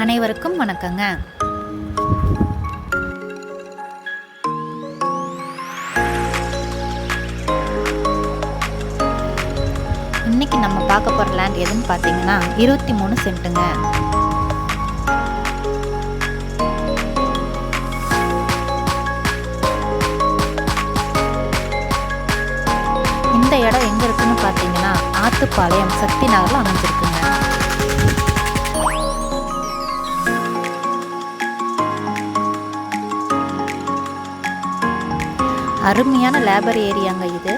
அனைவருக்கும் வணக்கங்க. இன்னைக்கு நம்ம பார்க்க போகிற லேண்ட் எதுன்னு பார்த்தீங்கன்னா 23 சென்ட்டுங்க. இந்த இடம் எங்கே இருக்குன்னு பார்த்தீங்கன்னா ஆத்துப்பாளையம் சக்தி நகரில் அமைஞ்சிருக்குங்க. அருமையான லேபர் ஏரியாங்க இது.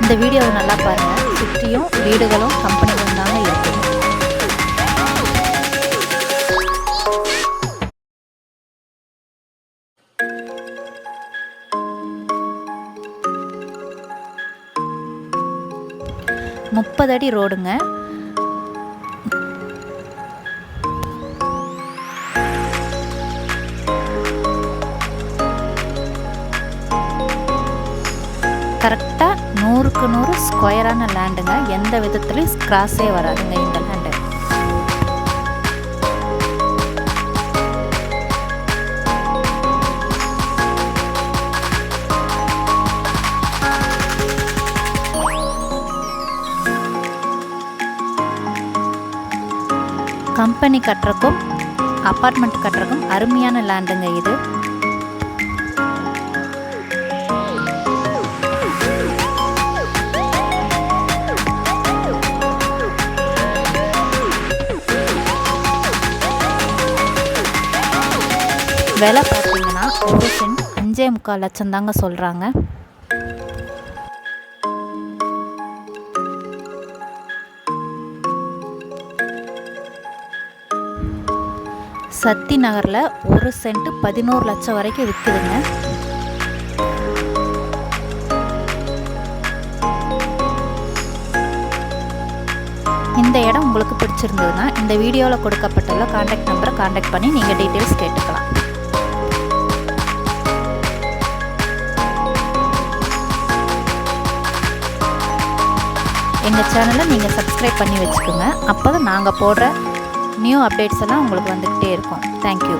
இந்த வீடியோவை நல்லா பாருங்க. சுற்றியும் வீடுகளும் கம்பெனிகளும் தாங்க இருக்கு. முப்பது அடி ரோடுங்க. கரெக்டாக 100க்கு 100 ஸ்கொயரான லேண்டுங்க. எந்த விதத்துலையும் கிராஸே வராதுங்க இந்த லேண்டு. கம்பெனி கட்டுறக்கும் அப்பார்ட்மெண்ட் கட்டுறக்கும் அருமையான லேண்டுங்க இது. விலை பார்த்தீங்கன்னா ஒரு சென்ட் 5.25 லட்சம் தாங்க சொல்கிறாங்க. சக்தி நகரில் ஒரு சென்ட் 11 லட்சம் வரைக்கும் விற்குதுங்க. இந்த இடம் உங்களுக்கு பிடிச்சிருந்ததுன்னா இந்த வீடியோவில் கொடுக்கப்பட்டுள்ள கான்டாக்ட் நம்பரை கான்டாக்ட் பண்ணி நீங்கள் டீட்டெயில்ஸ் கேட்டுக்கலாம். எங்கள் சேனலை நீங்கள் சப்ஸ்கிரைப் பண்ணி வச்சுக்கோங்க. அப்போ தான் நாங்கள் போடுற நியூ அப்டேட்ஸ் எல்லாம் உங்களுக்கு வந்துக்கிட்டே இருக்கும். தேங்க்யூ.